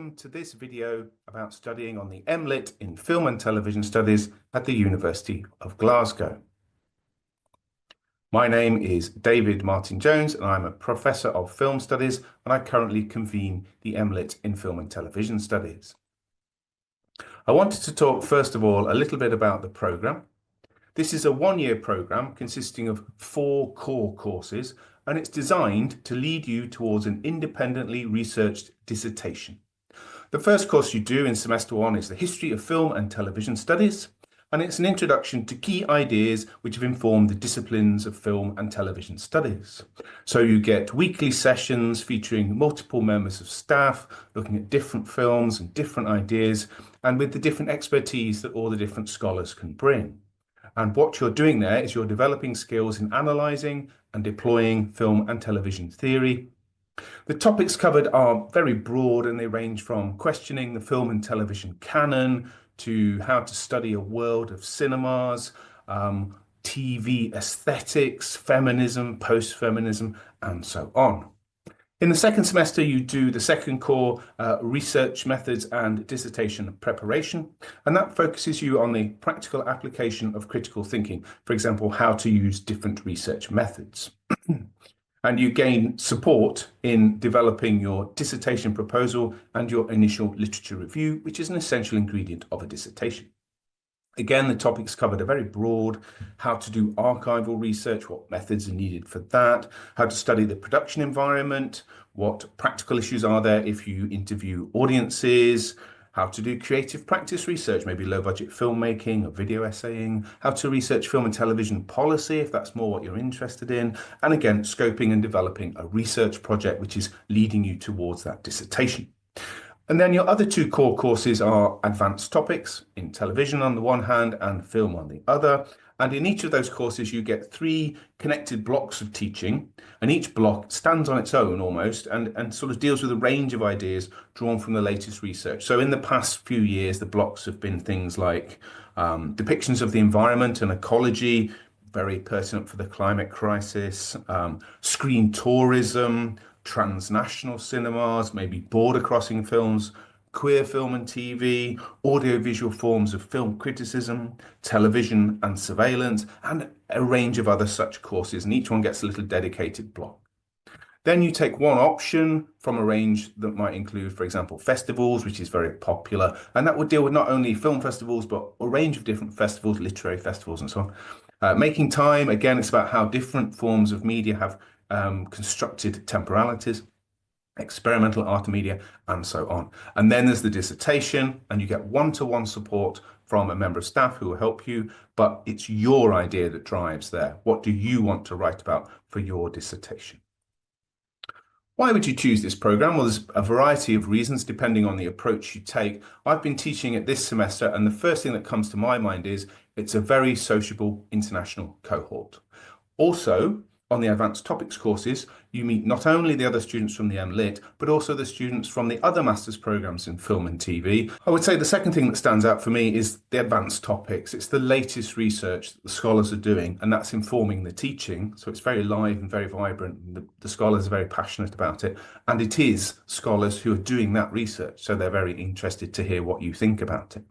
welcome to this video about studying on the MLitt in Film and Television Studies at the University of Glasgow. My name is David Martin-Jones and I'm a Professor of Film Studies and I currently convene the MLitt in Film and Television Studies. I wanted to talk first of all a little bit about the programme. This is a one-year programme consisting of 4 core courses and it's designed to lead you towards an independently researched dissertation. The first course you do in semester 1 is the History of Film and Television Studies, and it's an introduction to key ideas which have informed the disciplines of film and television studies. So you get weekly sessions featuring multiple members of staff, looking at different films and different ideas, and with the different expertise that all the different scholars can bring. And what you're doing there is you're developing skills in analysing and deploying film and television theory. The topics covered are very broad and they range from questioning the film and television canon to how to study a world of cinemas, TV aesthetics, feminism, post-feminism, and so on. In the second semester, you do the second core, research methods and dissertation preparation, and that focuses you on the practical application of critical thinking, for example, how to use different research methods. And you gain support in developing your dissertation proposal and your initial literature review, which is an essential ingredient of a dissertation. Again, the topics covered are very broad: how to do archival research, what methods are needed for that, how to study the production environment, what practical issues are there if you interview audiences, how to do creative practice research, maybe low budget filmmaking or video essaying, how to research film and television policy if that's more what you're interested in, and again, scoping and developing a research project which is leading you towards that dissertation. And then your other 2 core courses are advanced topics in television on the one hand and film on the other. And in each of those courses, you get 3 connected blocks of teaching, and each block stands on its own almost and sort of deals with a range of ideas drawn from the latest research. So in the past few years, the blocks have been things like depictions of the environment and ecology, very pertinent for the climate crisis, screen tourism, transnational cinemas, maybe border-crossing films, queer film and TV, audiovisual forms of film criticism, television and surveillance, and a range of other such courses, and each one gets a little dedicated block. Then you take one option from a range that might include, for example, festivals, which is very popular, and that would deal with not only film festivals, but a range of different festivals, literary festivals and so on. Making time, again, it's about how different forms of media have constructed temporalities, experimental art and media, and so on. And then there's the dissertation, and you get one-to-one support from a member of staff who will help you, but it's your idea that drives there. What do you want to write about for your dissertation? Why would you choose this programme? Well, there's a variety of reasons depending on the approach you take. I've been teaching it this semester, and the first thing that comes to my mind is it's a very sociable international cohort. Also, on the advanced topics courses, you meet not only the other students from the MLitt, but also the students from the other master's programmes in film and TV. I would say the second thing that stands out for me is the advanced topics. It's the latest research that the scholars are doing, and that's informing the teaching. So it's very live and very vibrant. The scholars are very passionate about it, and it is scholars who are doing that research. So they're very interested to hear what you think about it.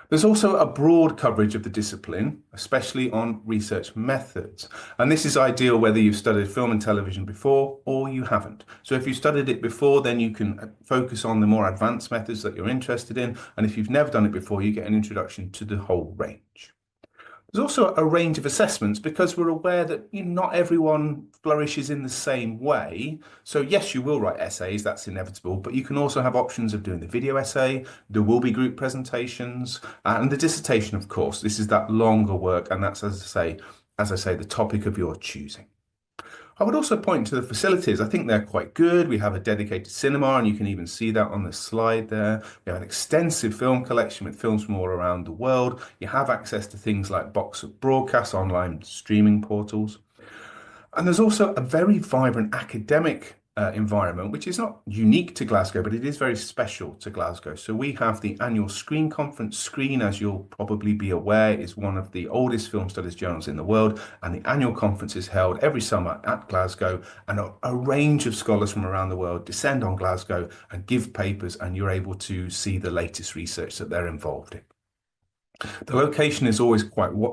There's also a broad coverage of the discipline, especially on research methods. And this is ideal whether you've studied film and television before or you haven't. So if you studied it before, then you can focus on the more advanced methods that you're interested in. And if you've never done it before, you get an introduction to the whole range. There's also a range of assessments because we're aware that not everyone flourishes in the same way. So yes, you will write essays, that's inevitable, but you can also have options of doing the video essay, there will be group presentations, and the dissertation, of course. This is that longer work, and that's, as I say, the topic of your choosing. I would also point to the facilities. I think they're quite good. We have a dedicated cinema, and you can even see that on the slide there. We have an extensive film collection with films from all around the world. You have access to things like box of broadcasts, online streaming portals. And there's also a very vibrant academic environment, which is not unique to Glasgow, but it is very special to Glasgow. So we have the annual Screen Conference. Screen, as you'll probably be aware, is one of the oldest film studies journals in the world, and the annual conference is held every summer at Glasgow, and a range of scholars from around the world descend on Glasgow and give papers, and you're able to see the latest research that they're involved in. The location is always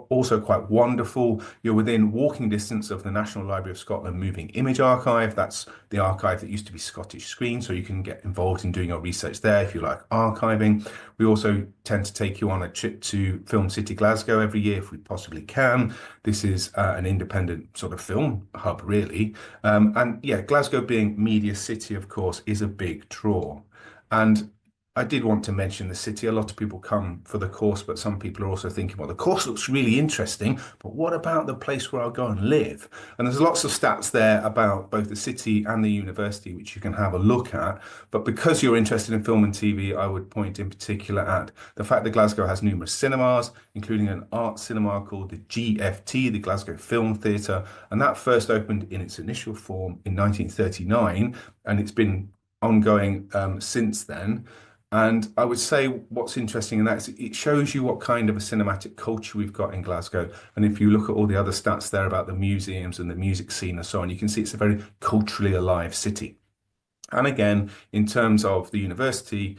also quite wonderful. You're within walking distance of the National Library of Scotland Moving Image Archive. That's the archive that used to be Scottish Screen, so you can get involved in doing your research there if you like archiving. We also tend to take you on a trip to Film City Glasgow every year if we possibly can. This is an independent sort of film hub, really. And yeah, Glasgow being media city, of course, is a big draw. And I did want to mention the city. A lot of people come for the course, but some people are also thinking, well, the course looks really interesting, but what about the place where I'll go and live? And there's lots of stats there about both the city and the university, which you can have a look at. But because you're interested in film and TV, I would point in particular at the fact that Glasgow has numerous cinemas, including an art cinema called the GFT, the Glasgow Film Theatre. And that first opened in its initial form in 1939, and it's been ongoing since then. And I would say what's interesting in that is it shows you what kind of a cinematic culture we've got in Glasgow. And if you look at all the other stats there about the museums and the music scene and so on, you can see it's a very culturally alive city. And again, in terms of the university,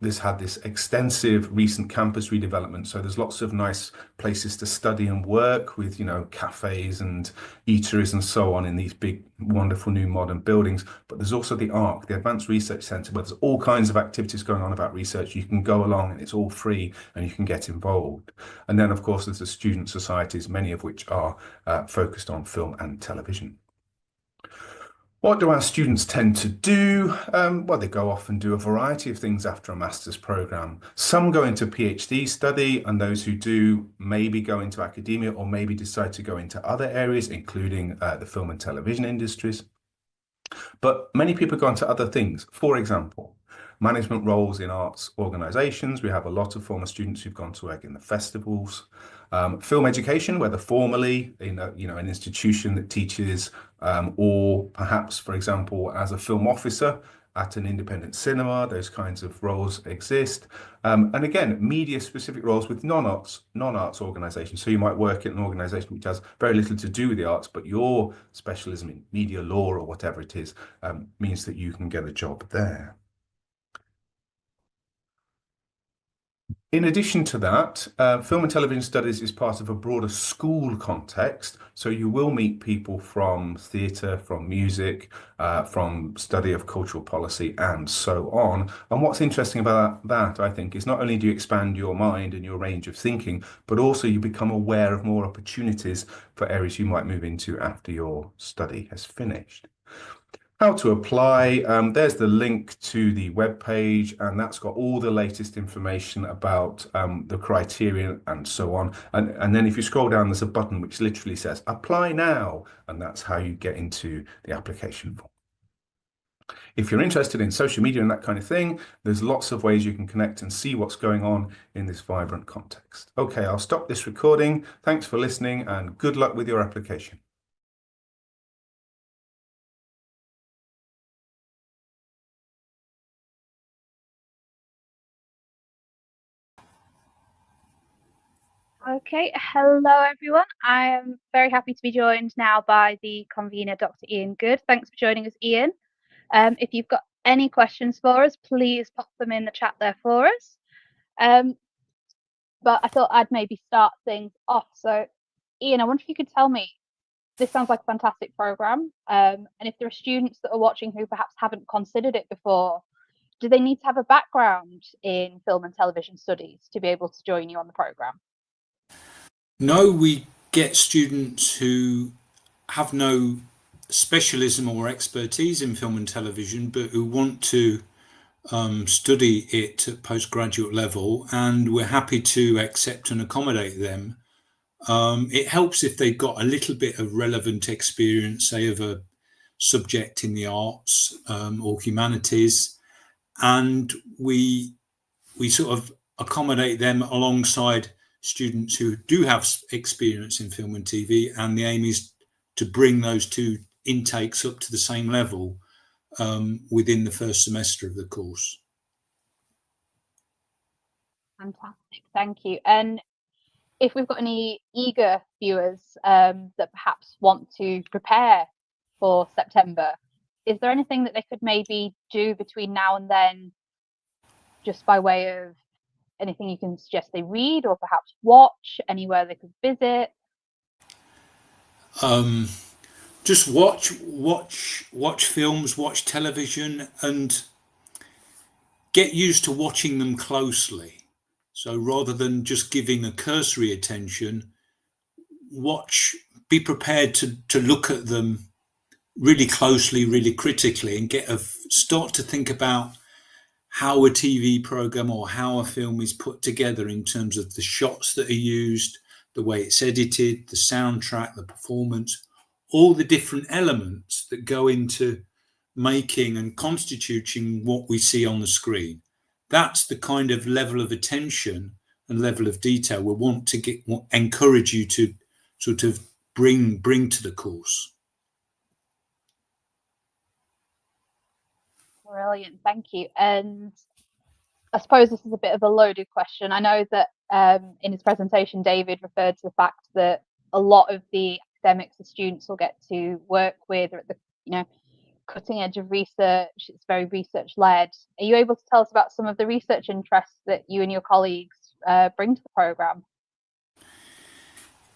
this had this extensive recent campus redevelopment. So there's lots of nice places to study and work with, you know, cafes and eateries and so on in these big, wonderful new modern buildings. But there's also the ARC, the Advanced Research Centre, where there's all kinds of activities going on about research. You can go along and it's all free and you can get involved. And then, of course, there's the student societies, many of which are focused on film and television. What do our students tend to do? Well, they go off and do a variety of things after a master's program. Some go into PhD study, and those who do maybe go into academia or maybe decide to go into other areas, including the film and television industries. But many people go into other things. For example, management roles in arts organizations. We have a lot of former students who've gone to work in the festivals. Film education, whether formally in an institution that teaches, or perhaps, for example, as a film officer at an independent cinema, those kinds of roles exist. And again, media-specific roles with non-arts organizations. So you might work in an organization which has very little to do with the arts, but your specialism in media law or whatever it is means that you can get a job there. In addition to that, Film and Television Studies is part of a broader school context. So you will meet people from theatre, from music, from study of cultural policy, and so on. And what's interesting about that, I think, is not only do you expand your mind and your range of thinking, but also you become aware of more opportunities for areas you might move into after your study has finished. How to apply, there's the link to the webpage, and that's got all the latest information about the criteria and so on. And then if you scroll down, there's a button which literally says apply now, and that's how you get into the application form. If you're interested in social media and that kind of thing, there's lots of ways you can connect and see what's going on in this vibrant context. Okay, I'll stop this recording. Thanks for listening and good luck with your application. Okay, hello everyone. I am very happy to be joined now by the convener, Dr. Ian Goode. Thanks for joining us, Ian. If you've got any questions for us, please pop them in the chat there for us. But I thought I'd maybe start things off. So, Ian, I wonder if you could tell me, this sounds like a fantastic program. And if there are students that are watching who perhaps haven't considered it before, do they need to have a background in film and television studies to be able to join you on the program? No, we get students who have no specialism or expertise in film and television, but who want to study it at postgraduate level, and we're happy to accept and accommodate them. It helps if they've got a little bit of relevant experience, say, of a subject in the arts or humanities, and we sort of accommodate them alongside students who do have experience in film and TV, and the aim is to bring those two intakes up to the same level within the first semester of the course. Fantastic, thank you. And if we've got any eager viewers that perhaps want to prepare for September, is there anything that they could maybe do between now and then, just by way of anything you can suggest they read or perhaps watch, anywhere they could visit? Just watch films, watch television, and get used to watching them closely. So rather than just giving a cursory attention, be prepared to look at them really closely, really critically, and start to think about how a TV program or how a film is put together in terms of the shots that are used, the way it's edited, the soundtrack, the performance, all the different elements that go into making and constituting what we see on the screen. That's the kind of level of attention and level of detail we want to encourage you to sort of bring to the course. Brilliant, thank you. And I suppose this is a bit of a loaded question. I know that in his presentation, David referred to the fact that a lot of the academics the students will get to work with are at the cutting edge of research. It's very research led. Are you able to tell us about some of the research interests that you and your colleagues bring to the program?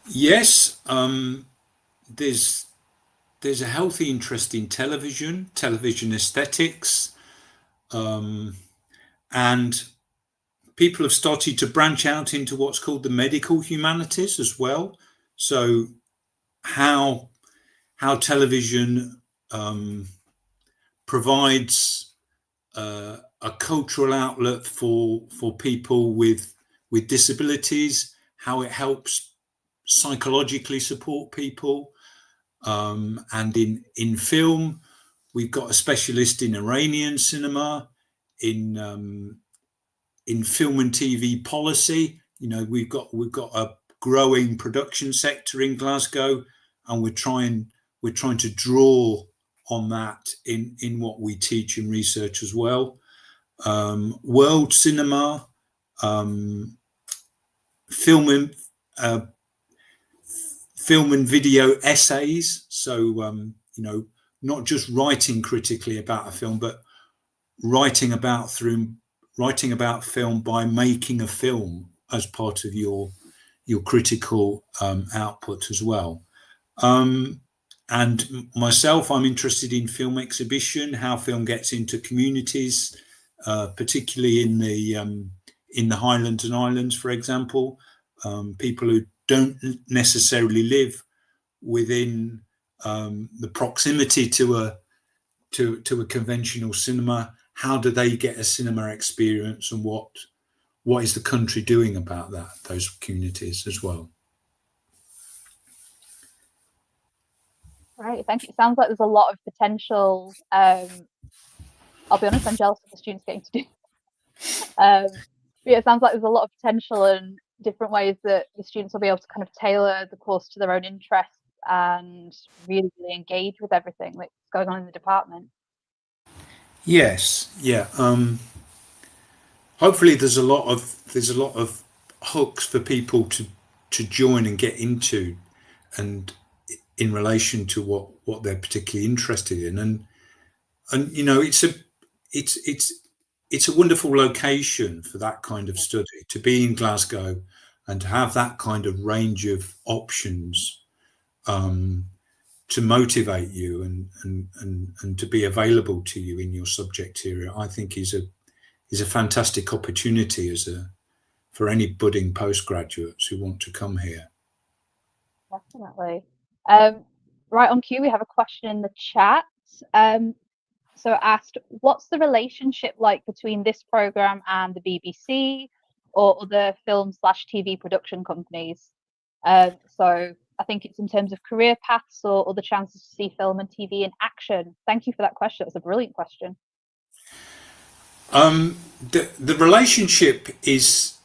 Yes, there's a healthy interest in television aesthetics, and people have started to branch out into what's called the medical humanities as well. So how television provides a cultural outlet for people with disabilities, how it helps psychologically support people, and in film we've got a specialist in Iranian cinema, in film and TV policy. We've got a growing production sector in Glasgow, and we're trying to draw on that in what we teach and research as well. World cinema, film and video essays. So not just writing critically about a film, but writing about film by making a film as part of your critical output as well. And myself, I'm interested in film exhibition, how film gets into communities, particularly in the Highlands and Islands, for example, people who don't necessarily live within the proximity to a conventional cinema. How do they get a cinema experience, and what is the country doing about those communities as well? Right, thank you. It sounds like there's a lot of potential. I'll be honest, I'm jealous of the students getting to do. But yeah, it sounds like there's a lot of potential and different ways that the students will be able to kind of tailor the course to their own interests and really engage with everything that's going on in the department. Yes, yeah. Hopefully, there's a lot of hooks for people to join and get into, and in relation to what they're particularly interested in, and it's a wonderful location for that kind of study, to be in Glasgow and to have that kind of range of options to motivate you and to be available to you in your subject area. I think is a fantastic opportunity for any budding postgraduates who want to come here. Definitely. Right on cue, we have a question in the chat. So asked, what's the relationship like between this program and the BBC or other film/TV production companies? So I think it's in terms of career paths or other chances to see film and TV in action. Thank you for that question. That's a brilliant question. The relationship isn't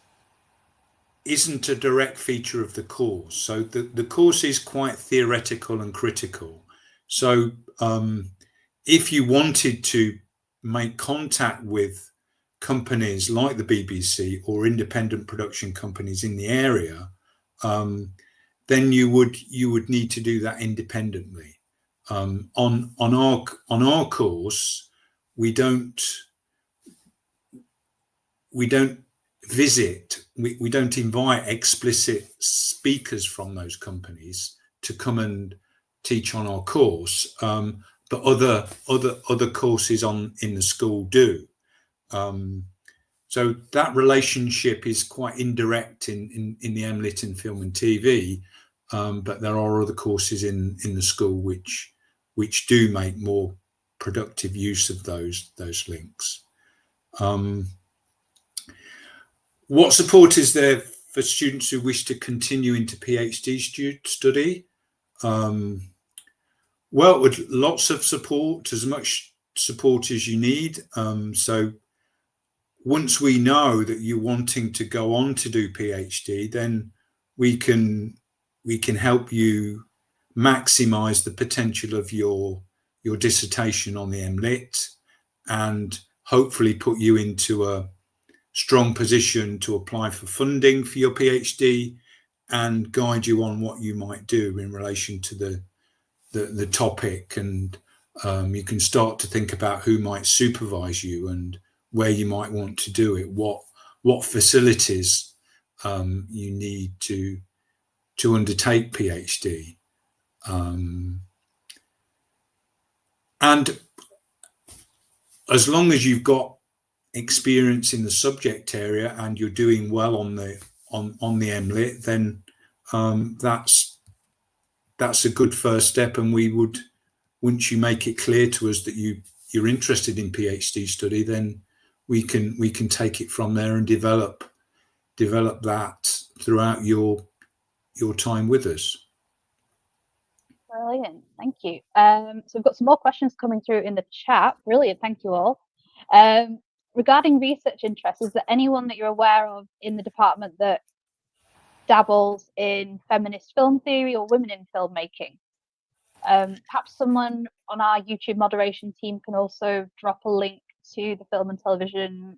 a direct feature of the course. So the course is quite theoretical and critical. So if you wanted to make contact with companies like the BBC or independent production companies in the area, then you would need to do that independently. On our course, we don't visit, we don't invite explicit speakers from those companies to come and teach on our course, but other courses in the school do. So that relationship is quite indirect in the MLitt in film and TV, but there are other courses in the school which do make more productive use of those links. What support is there for students who wish to continue into PhD study? Well, with lots of support, as much support as you need. So once we know that you're wanting to go on to do PhD, then we can help you maximize the potential of your dissertation on the MLitt, and hopefully put you into a strong position to apply for funding for your PhD and guide you on what you might do in relation to the topic. And you can start to think about who might supervise you and where you might want to do it, what facilities you need to undertake PhD. And as long as you've got experience in the subject area and you're doing well on the MLitt, then that's a good first step. And we would, once you make it clear to us that you're interested in PhD study, then we can take it from there and develop that throughout your time with us. Brilliant, thank you. So we've got some more questions coming through in the chat. Brilliant, thank you all. Regarding research interests, is there anyone that you're aware of in the department that dabbles in feminist film theory or women in filmmaking? Perhaps someone on our YouTube moderation team can also drop a link to the Film and Television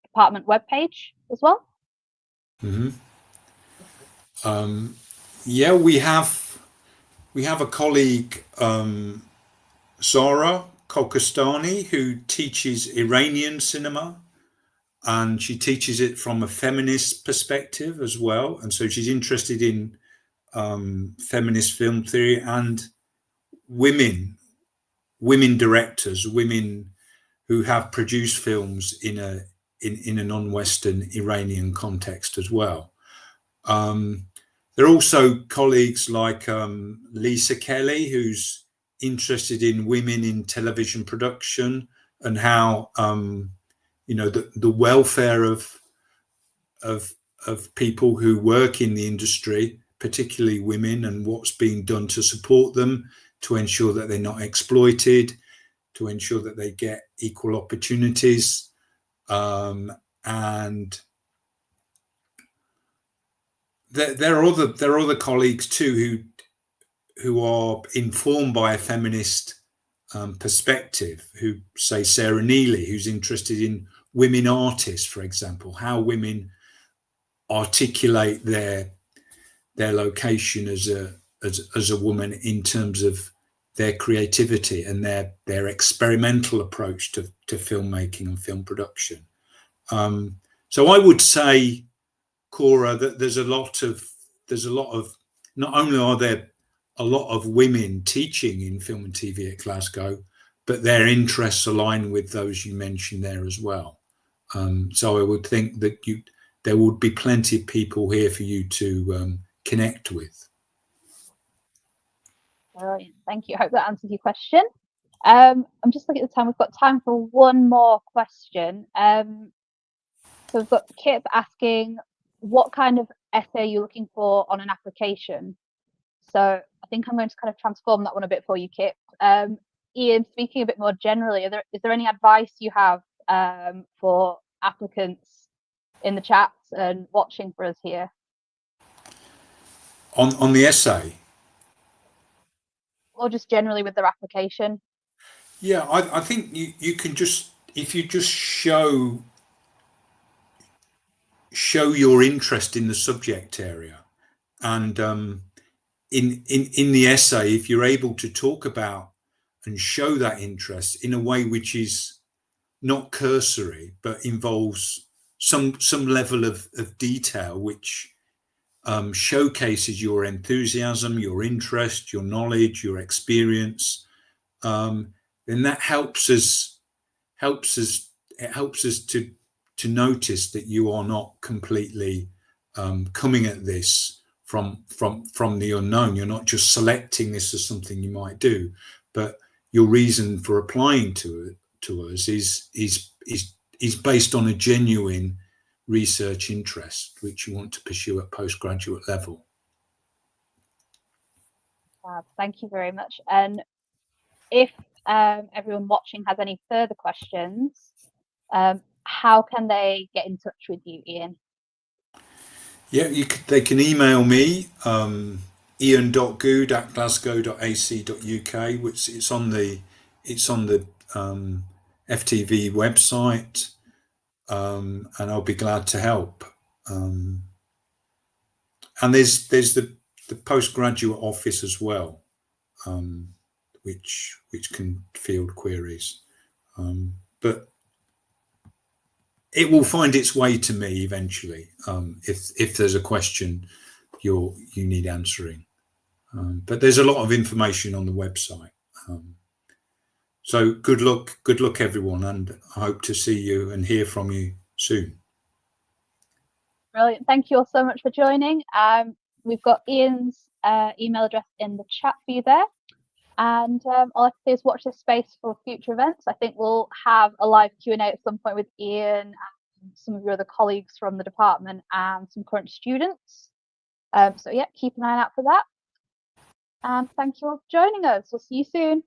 department webpage as well. Mm-hmm. Yeah, we have a colleague, Zara Kokostani, who teaches Iranian cinema, and she teaches it from a feminist perspective as well. And so she's interested in feminist film theory and women directors, women who have produced films in a non-Western Iranian context as well. There are also colleagues like Lisa Kelly, who's interested in women in television production and how the welfare of people who work in the industry, particularly women, and what's being done to support them, to ensure that they're not exploited, to ensure that they get equal opportunities, and there are other colleagues too who are informed by a feminist perspective, who, say, Sarah Neely, who's interested in women artists, for example, how women articulate their location as a woman in terms of their creativity and their experimental approach to filmmaking and film production. So I would say, Cora, that there's a lot of not only are there a lot of women teaching in film and TV at Glasgow, but their interests align with those you mentioned there as well. So I would think that there would be plenty of people here for you to connect with. Brilliant, thank you. I hope that answers your question. I'm just looking at the time. We've got time for one more question. So we've got Kip asking, what kind of essay are you looking for on an application? So I think I'm going to kind of transform that one a bit for you, Kip. Ian, speaking a bit more generally, is there any advice you have for applicants in the chat and watching for us here? On the essay? or just generally with their application? Yeah, I think you can just, if you just show your interest in the subject area, and in the essay, if you're able to talk about and show that interest in a way which is not cursory but involves some level of detail, which showcases your enthusiasm, your interest, your knowledge, your experience, then that helps us to notice that you are not completely coming at this from the unknown. You're not just selecting this as something you might do, but your reason for applying to us is based on a genuine research interest which you want to pursue at postgraduate level. Thank you very much. And if everyone watching has any further questions, how can they get in touch with you, Ian? Yeah, they can email me, ian.goode@glasgow.ac.uk, which it's on the FTV website, and I'll be glad to help. And there's the postgraduate office as well, which can field queries, but it will find its way to me eventually, if there's a question you need answering. But there's a lot of information on the website. So good luck everyone, and I hope to see you and hear from you soon. Brilliant. Thank you all so much for joining. We've got Ian's email address in the chat for you there. And all I have to say is watch this space for future events. I think we'll have a live Q&A at some point with Ian and some of your other colleagues from the department and some current students. So yeah, keep an eye out for that. And thank you all for joining us. We'll see you soon.